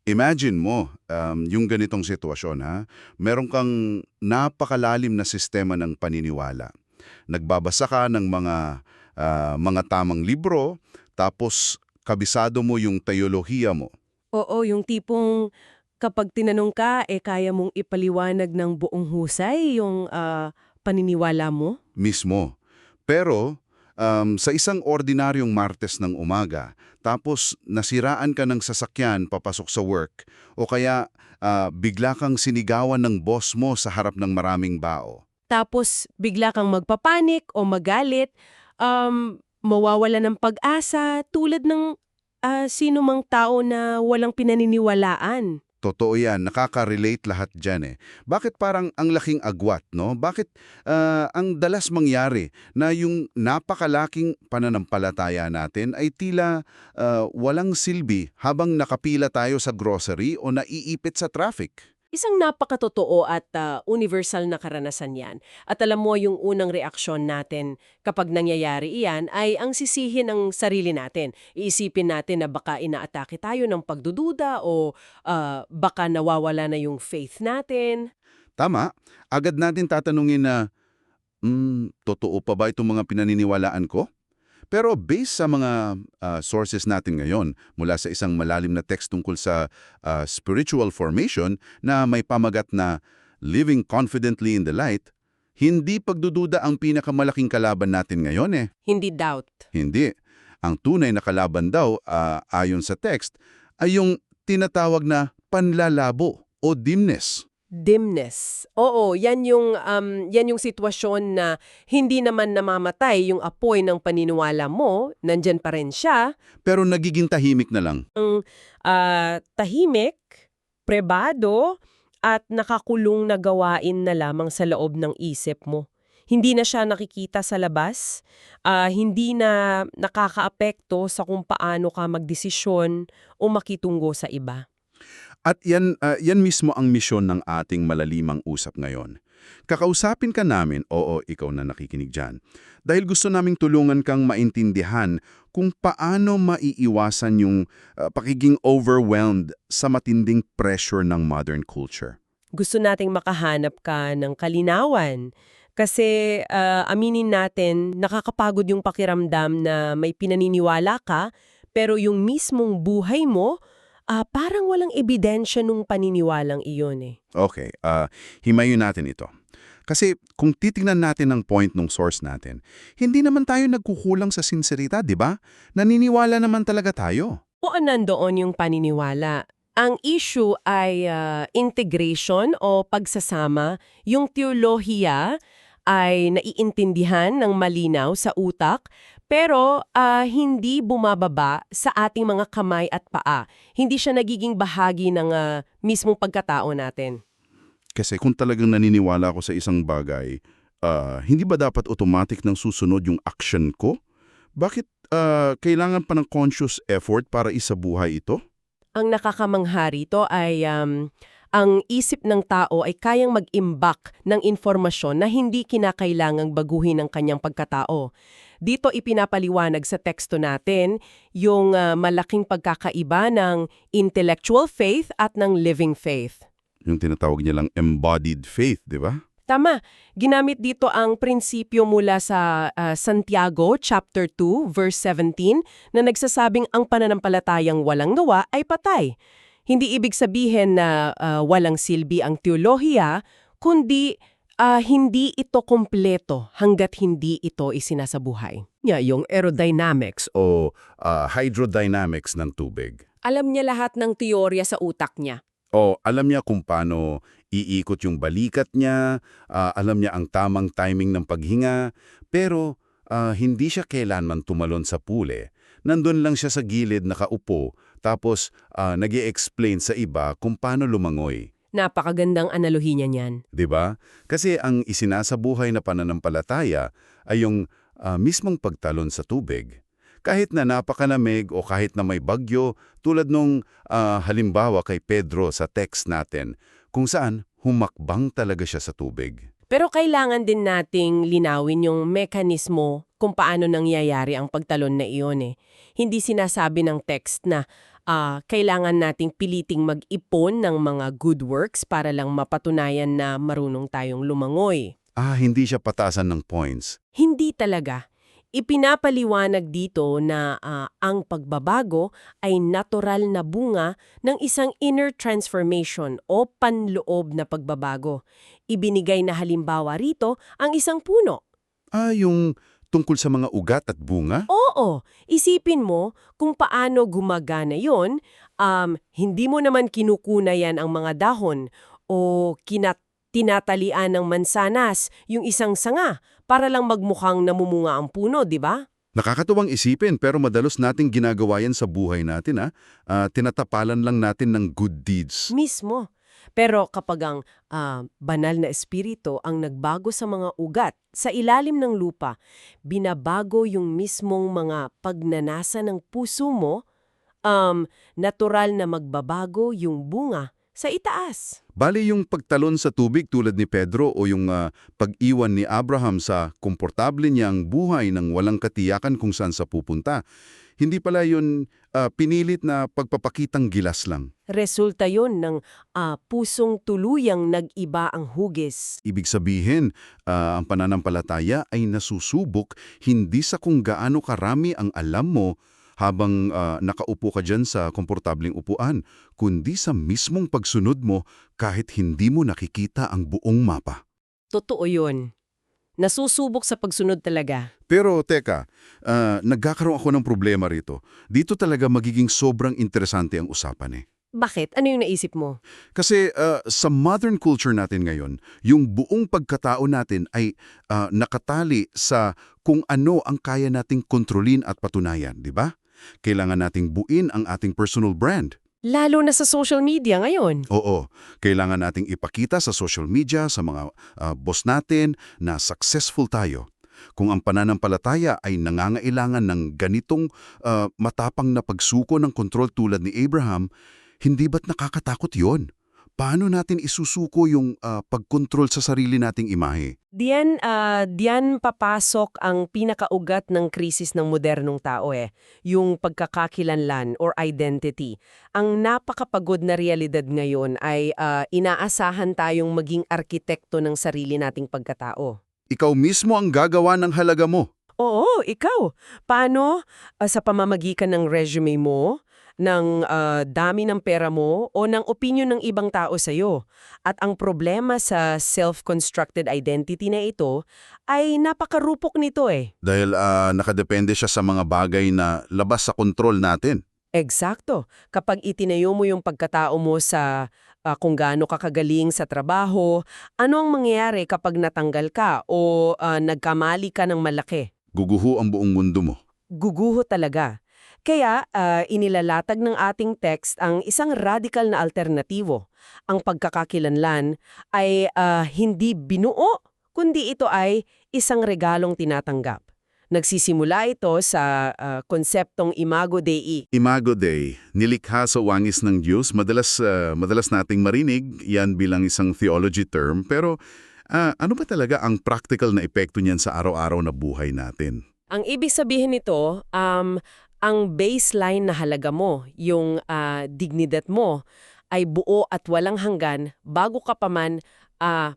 Imagine mo, yung ganitong sitwasyon ha, meron kang napakalalim na sistema ng paniniwala. Nagbabasa ka ng mga tamang libro, tapos kabisado mo yung teolohiya mo. Oo, yung tipong kapag tinanong ka, kaya mong ipaliwanag ng buong husay yung paniniwala mo? Mismo. Pero sa isang ordinaryong Martes ng umaga, tapos nasiraan ka ng sasakyan papasok sa work, o kaya bigla kang sinigawan ng boss mo sa harap ng maraming bao. Tapos bigla kang magpapanik o magalit, mawawala ng pag-asa tulad ng sino mang tao na walang pinaniniwalaan. Totoo yan, nakaka-relate lahat dyan eh. Bakit parang ang laking agwat, no? Bakit ang dalas mangyari na yung napakalaking pananampalataya natin ay tila walang silbi habang nakapila tayo sa grocery o naiipit sa traffic? Isang napakatotoo at universal na karanasan yan. At alam mo, yung unang reaksyon natin kapag nangyayari iyan ay ang sisihin ng sarili natin. Iisipin natin na baka inaatake tayo ng pagdududa o baka nawawala na yung faith natin. Tama, agad natin tatanungin na, totoo pa ba itong mga pinaniniwalaan ko? Pero based sa mga sources natin ngayon, mula sa isang malalim na text tungkol sa spiritual formation na may pamagat na living confidently in the light, hindi pagdududa ang pinakamalaking kalaban natin ngayon eh. Hindi doubt. Hindi. Ang tunay na kalaban daw, ayon sa text, ay yung tinatawag na panlalabo o dimness. Dimness. Oo, yan yung sitwasyon na hindi naman namamatay yung apoy ng paniniwala mo, nandyan pa rin siya. Pero nagiging tahimik na lang. Ang tahimik, prebado, at nakakulong na gawain na lamang sa loob ng isip mo. Hindi na siya nakikita sa labas, hindi na nakakaapekto sa kung paano ka magdesisyon o makitungo sa iba. At yan mismo ang misyon ng ating malalimang usap ngayon. Kakausapin ka namin, oo, ikaw na nakikinig dyan, dahil gusto naming tulungan kang maintindihan kung paano maiiwasan yung pakiging overwhelmed sa matinding pressure ng modern culture. Gusto nating makahanap ka ng kalinawan. Kasi aminin natin, nakakapagod yung pakiramdam na may pinaniniwala ka, pero yung mismong buhay mo, parang walang ebidensya nung paniniwalang iyon eh. Okay, himayin natin ito. Kasi kung titingnan natin ang point ng source natin, hindi naman tayo nagkukulang sa sinseridad, di ba? Naniniwala naman talaga tayo. O nandoon yung paniniwala. Ang issue ay integration o pagsasama. Yung teolohiya ay naiintindihan ng malinaw sa utak, pero hindi bumababa sa ating mga kamay at paa. Hindi siya nagiging bahagi ng mismong pagkatao natin. Kasi kung talagang naniniwala ako sa isang bagay, hindi ba dapat automatic nang susunod yung action ko? Bakit kailangan pa ng conscious effort para isabuhay ito? Ang nakakamangha rito ay ang isip ng tao ay kayang mag-imbak ng informasyon na hindi kinakailangang baguhin ang kanyang pagkatao. Dito ipinapaliwanag sa teksto natin yung malaking pagkakaiba ng intellectual faith at ng living faith. Yung tinatawag nilang embodied faith, di ba? Tama. Ginamit dito ang prinsipyo mula sa Santiago chapter 2 verse 17 na nagsasabing ang pananampalatayang walang gawa ay patay. Hindi ibig sabihin na walang silbi ang teolohiya, kundi hindi ito kompleto hanggat hindi ito isinasabuhay. Yung aerodynamics. O hydrodynamics ng tubig. Alam niya lahat ng teorya sa utak niya. O alam niya kung paano iikot yung balikat niya, alam niya ang tamang timing ng paghinga, pero hindi siya kailanman tumalon sa pule. Nandun lang siya sa gilid nakaupo, tapos nag-i-explain sa iba kung paano lumangoy. Napakagandang analohiya niyan. 'Di ba? Kasi ang isinasabuhay na pananampalataya ay yung mismong pagtalon sa tubig. Kahit na napakalamig o kahit na may bagyo, tulad nung halimbawa kay Pedro sa text natin, kung saan humakbang talaga siya sa tubig. Pero kailangan din nating linawin yung mekanismo kung paano nangyayari ang pagtalon na iyon eh. Hindi sinasabi ng text na kailangan nating piliting mag-ipon ng mga good works para lang mapatunayan na marunong tayong lumangoy. Hindi siya patasan ng points. Hindi talaga. Ipinapaliwanag dito na ang pagbabago ay natural na bunga ng isang inner transformation o panloob na pagbabago. Ibinigay na halimbawa rito ang isang puno. Yung tungkol sa mga ugat at bunga? Oo, isipin mo kung paano gumagana yon. Hindi mo naman kinukunayan ang mga dahon o tinatalian ng mansanas yung isang sanga para lang magmukhang namumunga ang puno, di ba? Nakakatuwang isipin pero madalos nating ginagawa yan sa buhay natin. Tinatapalan lang natin ng good deeds. Mismo. Pero kapag ang banal na espiritu ang nagbago sa mga ugat sa ilalim ng lupa, binabago yung mismong mga pagnanasa ng puso mo, natural na magbabago yung bunga sa itaas. Bali yung pagtalon sa tubig tulad ni Pedro o yung pag-iwan ni Abraham sa komportable niyang buhay ng walang katiyakan kung saan sa pupunta. Hindi pala yun pinilit na pagpapakitang gilas lang. Resulta yon ng pusong tuluyang nag-iba ang hugis. Ibig sabihin, ang pananampalataya ay nasusubok hindi sa kung gaano karami ang alam mo habang nakaupo ka dyan sa komportabling upuan, kundi sa mismong pagsunod mo kahit hindi mo nakikita ang buong mapa. Totoo yun. Nasusubok sa pagsunod talaga. Pero teka, nagkakaroon ako ng problema rito. Dito talaga magiging sobrang interesante ang usapan eh. Bakit? Ano yung naisip mo? Kasi sa modern culture natin ngayon, yung buong pagkatao natin ay nakatali sa kung ano ang kaya nating kontrolin at patunayan, di ba? Kailangan nating buin ang ating personal brand. Lalo na sa social media ngayon. Oo, kailangan nating ipakita sa social media, sa mga boss natin na successful tayo. Kung ang pananampalataya ay nangangailangan ng ganitong matapang na pagsuko ng kontrol tulad ni Abraham, hindi ba't nakakatakot yon? Paano natin isusuko yung pagkontrol sa sarili nating imahe? Diyan papasok ang pinakaugat ng krisis ng modernong tao yung pagkakakilanlan or identity. Ang napakapagod na realidad ngayon ay inaasahan tayong maging arkitekto ng sarili nating pagkatao. Ikaw mismo ang gagawa ng halaga mo. Oo, ikaw. Paano sa pamamagitan ng resume mo, ng dami ng pera mo o ng opinion ng ibang tao sa'yo. At ang problema sa self-constructed identity na ito ay napakarupok nito Dahil nakadepende siya sa mga bagay na labas sa kontrol natin. Eksakto. Kapag itinayo mo yung pagkatao mo sa kung gaano ka kagaling sa trabaho, ano ang mangyayari kapag natanggal ka o nagkamali ka ng malaki? Guguho ang buong mundo mo. Guguho talaga. Kaya inilalatag ng ating text ang isang radical na alternatibo. Ang pagkakakilanlan ay hindi binuo, kundi ito ay isang regalong tinatanggap. Nagsisimula ito sa konseptong Imago Dei. Imago Dei, nilikha sa wangis ng Diyos, madalas nating marinig yan bilang isang theology term, pero ano ba talaga ang practical na epekto niyan sa araw-araw na buhay natin? Ang ibig sabihin nito, ang baseline na halaga mo, yung dignidad mo, ay buo at walang hanggan bago ka pa man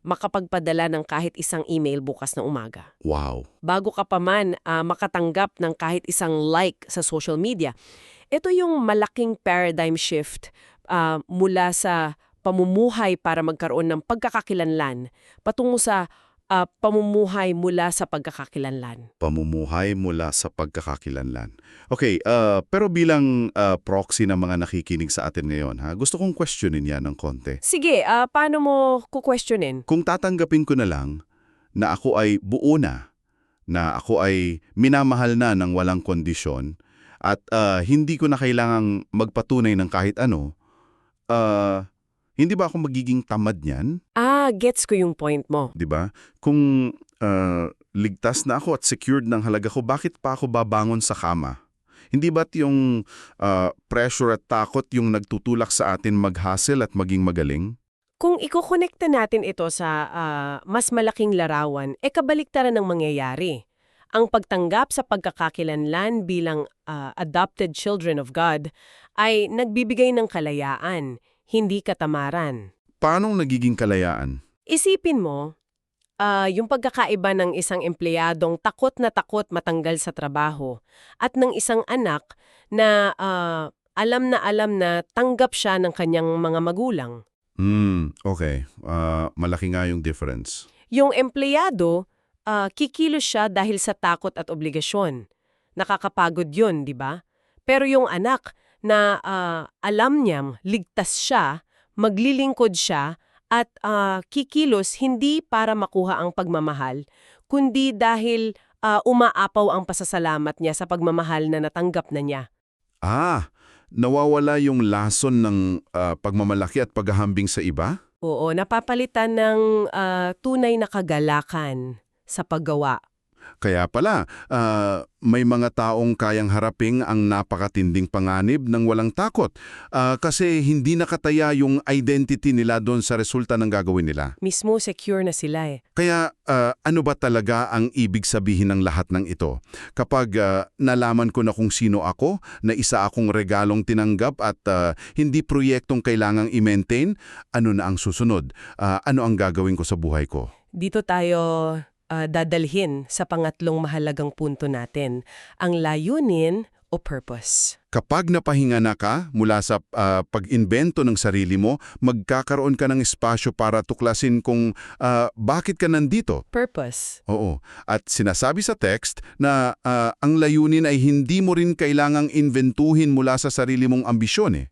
makapagpadala ng kahit isang email bukas na umaga. Wow. Bago ka pa man makatanggap ng kahit isang like sa social media. Ito yung malaking paradigm shift mula sa pamumuhay para magkaroon ng pagkakakilanlan patungo sa pamumuhay mula sa pagkakakilanlan. Pamumuhay mula sa pagkakakilanlan. Okay, pero bilang proxy ng mga nakikinig sa atin ngayon, gusto kong questionin yan ng konti. Sige, paano mo kukwestiyonin? Kung tatanggapin ko na lang na ako ay buo na ako ay minamahal na ng walang kondisyon, at hindi ko na kailangang magpatunay ng kahit ano, hindi ba ako magiging tamad niyan? Gets ko yung point mo. 'Di ba? Kung ligtas na ako at secured ng halaga ko, bakit pa ako babangon sa kama? Hindi ba't yung pressure at takot yung nagtutulak sa atin mag-hustle at maging magaling? Kung ikokonekta natin ito sa mas malaking larawan, kabaliktaran ng mangyayari. Ang pagtanggap sa pagkakakilanlan bilang adopted children of God ay nagbibigay ng kalayaan, hindi katamaran. Paanong nagiging kalayaan? Isipin mo, yung pagkakaiba ng isang empleyadong takot matanggal sa trabaho at ng isang anak na alam na tanggap siya ng kanyang mga magulang. Okay. Malaki nga yung difference. Yung empleyado, kikilos siya dahil sa takot at obligasyon. Nakakapagod yun, di ba? Pero yung anak na alam niyang ligtas siya, maglilingkod siya, at kikilos hindi para makuha ang pagmamahal, kundi dahil umaapaw ang pasasalamat niya sa pagmamahal na natanggap na niya. Nawawala yung lason ng pagmamalaki at paghahambing sa iba? Oo, napapalitan ng tunay na kagalakan sa paggawa. Kaya pala, may mga taong kayang haraping ang napakatinding panganib ng walang takot kasi hindi nakataya yung identity nila doon sa resulta ng gagawin nila. Mismo secure na sila eh. Kaya ano ba talaga ang ibig sabihin ng lahat ng ito? Kapag nalaman ko na kung sino ako, na isa akong regalong tinanggap at hindi proyektong kailangang i-maintain, ano na ang susunod? Ano ang gagawin ko sa buhay ko? Dito tayo dadalhin sa pangatlong mahalagang punto natin, ang layunin o purpose. Kapag napahinga na ka mula sa pag-imbento ng sarili mo, magkakaroon ka ng espasyo para tuklasin kung bakit ka nandito. Purpose. Oo. At sinasabi sa text na ang layunin ay hindi mo rin kailangang inventuhin mula sa sarili mong ambisyon eh.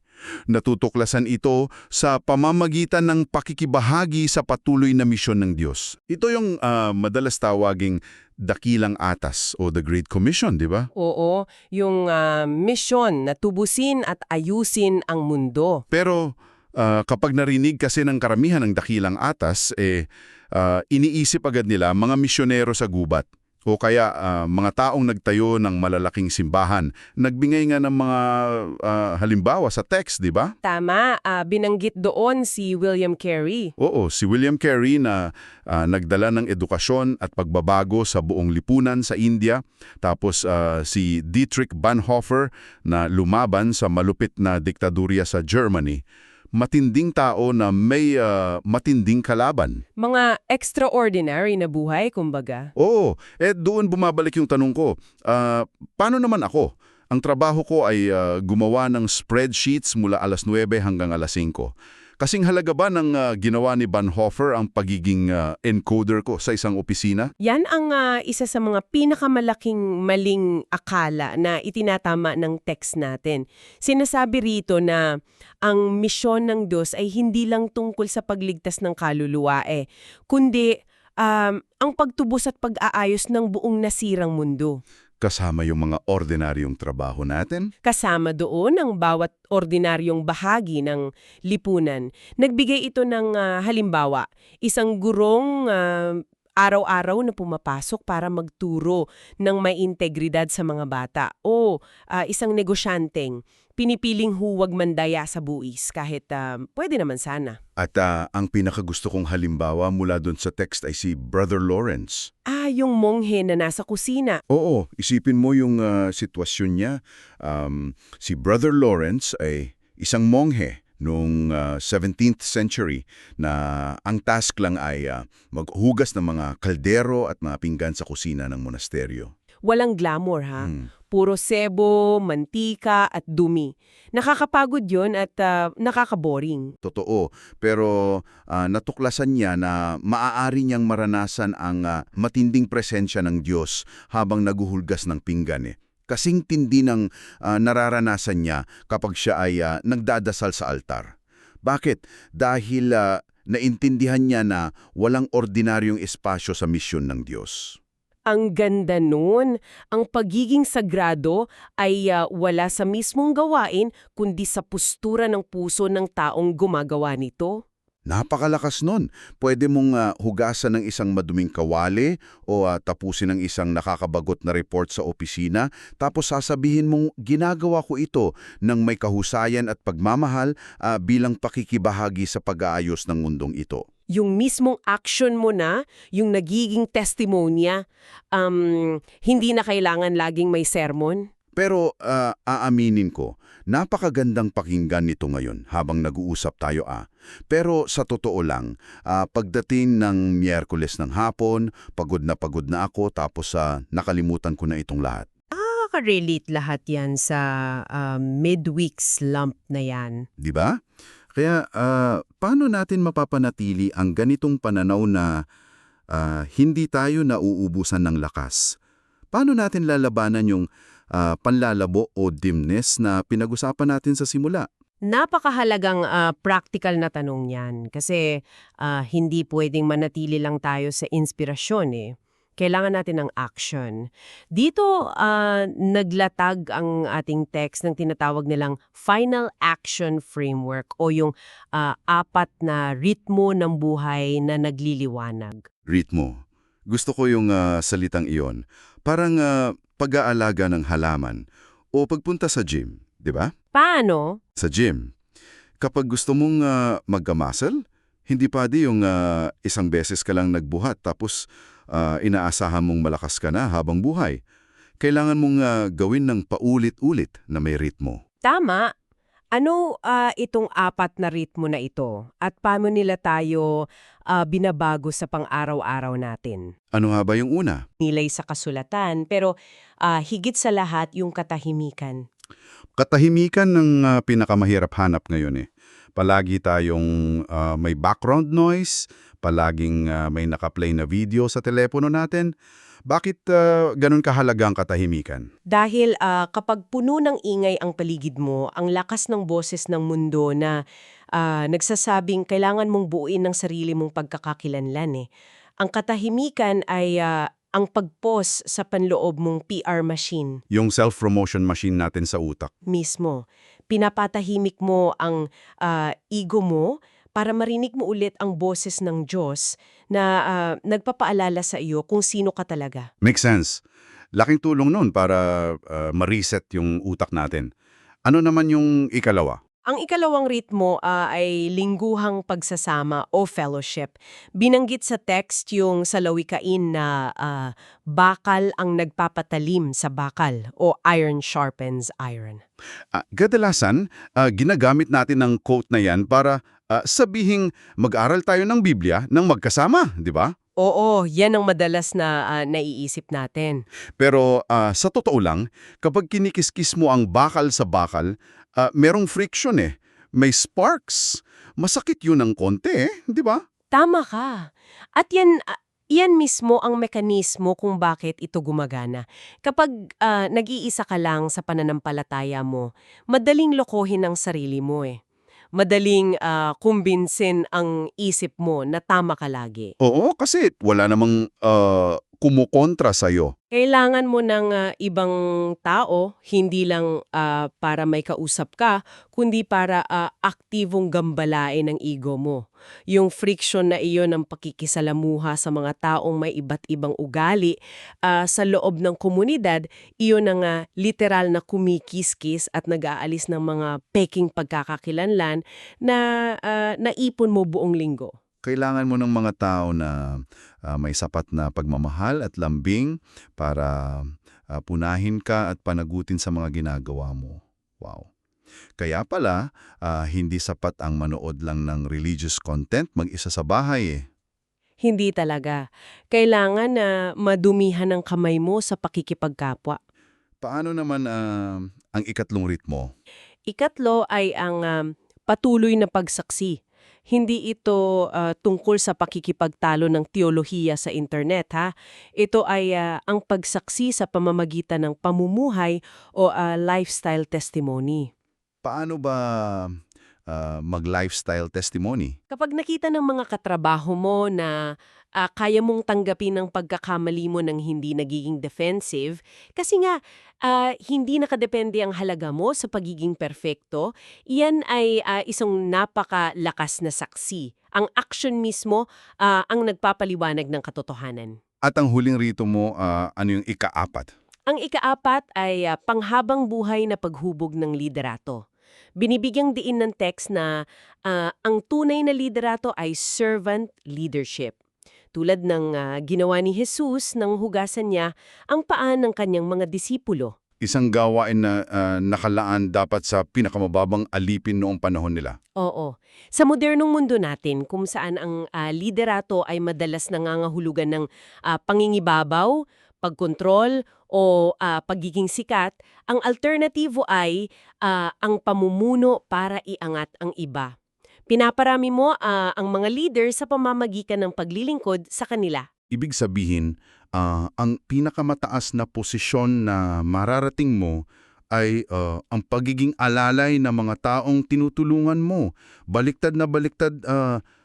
Natutuklasan ito sa pamamagitan ng pakikibahagi sa patuloy na misyon ng Diyos. Ito yung madalas tawaging dakilang atas o the Great Commission, di ba? Oo, yung mission na tubusin at ayusin ang mundo. Pero kapag narinig kasi ng karamihan ng dakilang atas, iniisip agad nila mga misyonero sa gubat. O kaya mga taong nagtayo ng malalaking simbahan. Nagbigay nga ng mga halimbawa sa text, di ba? Tama, binanggit doon si William Carey. Oo, si William Carey na nagdala ng edukasyon at pagbabago sa buong lipunan sa India. Tapos si Dietrich Bonhoeffer na lumaban sa malupit na diktadurya sa Germany. Matinding tao na may matinding kalaban. Mga extraordinary na buhay, kumbaga. Oo, doon bumabalik yung tanong ko. Paano naman ako? Ang trabaho ko ay gumawa ng spreadsheets mula alas 9 hanggang alas 5. Kasing halaga ba ng ginawa ni Bonhoeffer ang pagiging encoder ko sa isang opisina? Yan ang isa sa mga pinakamalaking maling akala na itinatama ng text natin. Sinasabi rito na ang misyon ng Diyos ay hindi lang tungkol sa pagligtas ng kaluluwa kundi ang pagtubos at pag-aayos ng buong nasirang mundo. Kasama yung mga ordinaryong trabaho natin? Kasama doon ang bawat ordinaryong bahagi ng lipunan. Nagbigay ito ng halimbawa, isang gurong araw-araw na pumapasok para magturo ng may integridad sa mga bata o isang negosyanteng pinipiling huwag mandaya sa buwis kahit pwede naman sana. At ang pinakagusto kong halimbawa mula doon sa text ay si Brother Lawrence. Yung monghe na nasa kusina. Oo, isipin mo yung sitwasyon niya. Si Brother Lawrence ay isang monghe noong 17th century na ang task lang ay maghugas ng mga kaldero at mga pinggan sa kusina ng monasteryo. Walang glamour ha. Puro sebo, mantika at dumi. Nakakapagod yun at nakakaboring. Totoo, pero natuklasan niya na maaari niyang maranasan ang matinding presensya ng Diyos habang naguhulgas ng pinggan Kasing tindi ng nararanasan niya kapag siya ay nagdadasal sa altar. Bakit? Dahil naintindihan niya na walang ordinaryong espasyo sa misyon ng Diyos. Ang ganda nun. Ang pagiging sagrado ay wala sa mismong gawain kundi sa postura ng puso ng taong gumagawa nito. Napakalakas nun. Pwede mong hugasan ng isang maduming kawali o tapusin ng isang nakakabagot na report sa opisina, tapos sasabihin mong ginagawa ko ito ng may kahusayan at pagmamahal bilang pakikibahagi sa pag-aayos ng mundong ito. Yung mismong action mo na, yung nagiging testimonya, hindi na kailangan laging may sermon. Pero aaminin ko, napakagandang pakinggan nito ngayon habang nag-uusap tayo. Pero sa totoo lang, pagdating ng Miyerkules ng hapon, pagod na ako tapos nakalimutan ko na itong lahat. Nakaka-relate lahat yan sa midweek slump na yan. Di ba? Kaya paano natin mapapanatili ang ganitong pananaw na hindi tayo nauubusan ng lakas? Paano natin lalabanan yung panlalabo o dimness na pinag-usapan natin sa simula? Napakahalagang practical na tanong yan kasi hindi pwedeng manatili lang tayo sa inspirasyon eh. Kailangan natin ng action. Dito, naglatag ang ating text ng tinatawag nilang Final Action Framework o yung 4 na ritmo ng buhay na nagliliwanag. Ritmo. Gusto ko yung salitang iyon. Parang pag-aalaga ng halaman o pagpunta sa gym, di ba? Paano? Sa gym. Kapag gusto mong magka-muscle, hindi pwede yung isang beses ka lang nagbuhat tapos inaasahan mong malakas ka na habang buhay. Kailangan mong gawin ng paulit-ulit na may ritmo. Tama. Ano itong 4 na ritmo na ito at paano nila tayo binabago sa pang-araw-araw natin? Ano nga ba yung una? Nilay sa kasulatan pero higit sa lahat yung katahimikan. Katahimikan ng pinakamahirap hanap ngayon eh. Palagi tayong may background noise, palaging may nakaplay na video sa telepono natin. Bakit ganun kahalaga ang katahimikan? Dahil kapag puno ng ingay ang paligid mo, ang lakas ng boses ng mundo na nagsasabing kailangan mong buuin ng sarili mong pagkakakilanlan eh. Ang katahimikan ay ang pag-pause sa panloob mong PR machine. Yung self-promotion machine natin sa utak. Mismo. Pinapatahimik mo ang ego mo para marinig mo ulit ang boses ng Diyos na nagpapaalala sa iyo kung sino ka talaga. Makes sense. Laking tulong nun para ma-reset yung utak natin. Ano naman yung ikalawa? Ang ikalawang ritmo ay lingguhang pagsasama o fellowship. Binanggit sa text yung salawikain na bakal ang nagpapatalim sa bakal o iron sharpens iron. Kadalasan, ginagamit natin ang quote na yan para sabihing mag-aral tayo ng Biblia ng magkasama, di ba? Oo, yan ang madalas na naiisip natin. Pero sa totoo lang, kapag kinikiskis mo ang bakal sa bakal, merong friction eh. May sparks. Masakit yun ng konti di ba? Tama ka. At yan mismo ang mekanismo kung bakit ito gumagana. Kapag nag-iisa ka lang sa pananampalataya mo, madaling lokohin ang sarili mo eh. Madaling kumbinsin ang isip mo na tama ka lagi. Oo, kasi wala namang kumukontra sa'yo. Kailangan mo ng ibang tao, hindi lang para may kausap ka, kundi para aktibong gambalain ang ego mo. Yung friction na iyon ng pakikisalamuha sa mga taong may iba't ibang ugali sa loob ng komunidad, iyon ang literal na kumikiskis at nag-aalis ng mga peking pagkakakilanlan na naipon mo buong linggo. Kailangan mo ng mga tao na may sapat na pagmamahal at lambing para punahin ka at panagutin sa mga ginagawa mo. Wow. Kaya pala, hindi sapat ang manood lang ng religious content mag-isa sa bahay eh. Hindi talaga. Kailangan na madumihan ang kamay mo sa pakikipagkapwa. Paano naman ang ikatlong ritmo? Ikatlo ay ang patuloy na pagsaksi. Hindi ito tungkol sa pakikipagtalo ng teolohiya sa internet, ha? Ito ay ang pagsaksi sa pamamagitan ng pamumuhay o lifestyle testimony. Paano ba mag-lifestyle testimony? Kapag nakita ng mga katrabaho mo na kaya mong tanggapin ang pagkakamali mo ng hindi nagiging defensive, kasi nga hindi nakadepende ang halaga mo sa pagiging perfecto, iyan ay isang napakalakas na saksi. Ang action mismo ang nagpapaliwanag ng katotohanan. At ang huling rito mo, ano yung ika-4? Ang ika-4 ay panghabang buhay na paghubog ng liderato. Binibigyang diin ng text na ang tunay na liderato ay servant leadership. Tulad ng ginawa ni Jesus nang hugasan niya ang paa ng kanyang mga disipulo. Isang gawain na nakalaan dapat sa pinakamababang alipin noong panahon nila. Oo. Sa modernong mundo natin, kung saan ang liderato ay madalas nangangahulugan ng pangingibabaw, pagkontrol, o pagiging sikat, ang alternatibo ay ang pamumuno para iangat ang iba. Pinaparami mo ang mga leader sa pamamagitan ng paglilingkod sa kanila. Ibig sabihin, ang pinakamataas na posisyon na mararating mo ay ang pagiging alalay ng mga taong tinutulungan mo. Baliktad na baliktad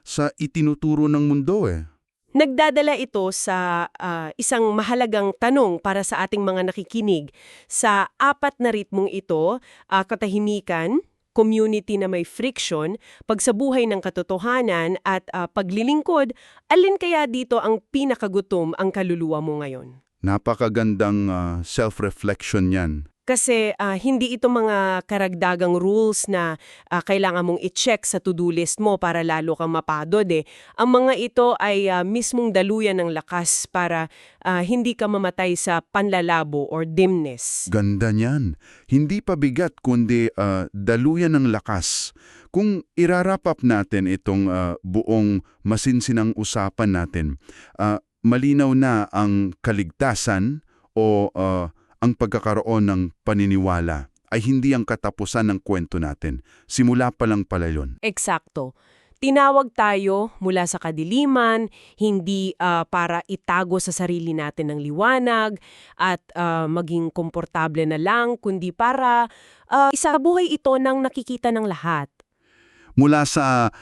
sa itinuturo ng mundo eh. Nagdadala ito sa isang mahalagang tanong para sa ating mga nakikinig. Sa apat na ritmong ito, katahimikan, community na may friction, pagsabuhay ng katotohanan at paglilingkod, alin kaya dito ang pinakagutom ang kaluluwa mo ngayon? Napakagandang self-reflection yan. Kasi hindi ito mga karagdagang rules na kailangan mong i-check sa to-do list mo para lalo kang mapadod eh. Ang mga ito ay mismong daluyan ng lakas para hindi ka mamatay sa panlalabo or dimness. Ganda niyan. Hindi pa bigat kundi daluyan ng lakas. Kung irarap up natin itong buong masinsinang usapan natin, malinaw na ang kaligtasan o ang pagkakaroon ng paniniwala ay hindi ang katapusan ng kwento natin. Simula pa lang pala yun. Eksakto. Tinawag tayo mula sa kadiliman, hindi para itago sa sarili natin ng liwanag at maging komportable na lang, kundi para isabuhay ito ng nakikita ng lahat. Mula sa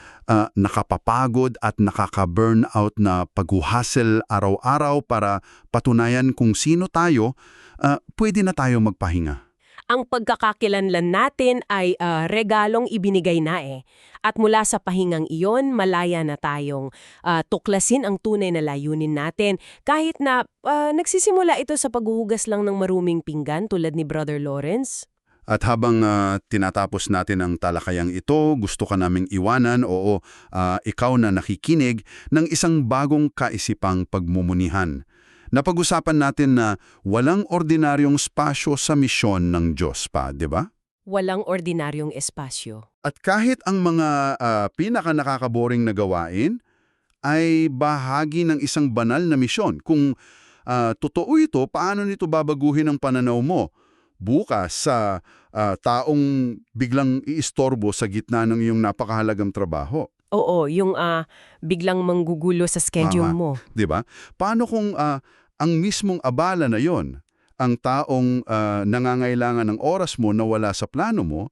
nakapapagod at nakaka-burnout na pag-hustle araw-araw para patunayan kung sino tayo, pwede na tayo magpahinga. Ang pagkakakilanlan natin ay regalong ibinigay na eh. At mula sa pahingang iyon, malaya na tayong tuklasin ang tunay na layunin natin. Kahit na nagsisimula ito sa paghuhugas lang ng maruming pinggan tulad ni Brother Lawrence. At habang tinatapos natin ang talakayang ito, gusto ka naming iwanan o ikaw na nakikinig ng isang bagong kaisipang pagmumunihan. Napag-usapan natin na walang ordinaryong spasyo sa misyon ng Diyos pa, di ba? Walang ordinaryong espasyo. At kahit ang mga pinaka-nakakaboring na gawain ay bahagi ng isang banal na misyon. Kung totoo ito, paano nito babaguhin ang pananaw mo? Bukas sa taong biglang iistorbo sa gitna ng iyong napakahalagang trabaho. Oo, yung biglang manggugulo sa schedule mo. 'Di ba? Paano kung ang mismong abala na 'yon, ang taong nangangailangan ng oras mo na wala sa plano mo,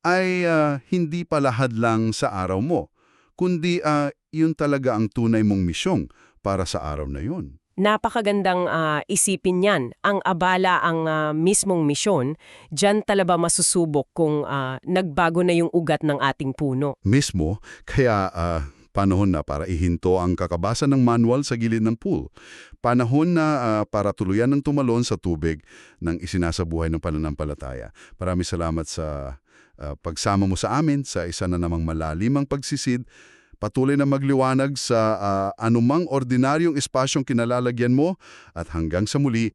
ay hindi pala hadlang sa araw mo, kundi yun talaga ang tunay mong misyong para sa araw na 'yon. Napakagandang isipin yan. Ang abala ang mismong misyon, dyan talaga masusubok kung nagbago na yung ugat ng ating puno. Mismo, kaya panahon na para ihinto ang kakabasa ng manual sa gilid ng pool. Panahon na para tuluyan ng tumalon sa tubig ng isinasabuhay ng pananampalataya. Maraming salamat sa pagsama mo sa amin sa isa na namang malalimang pagsisid. Patuloy na magliwanag sa anumang ordinaryong espasyong kinalalagyan mo at hanggang sa muli,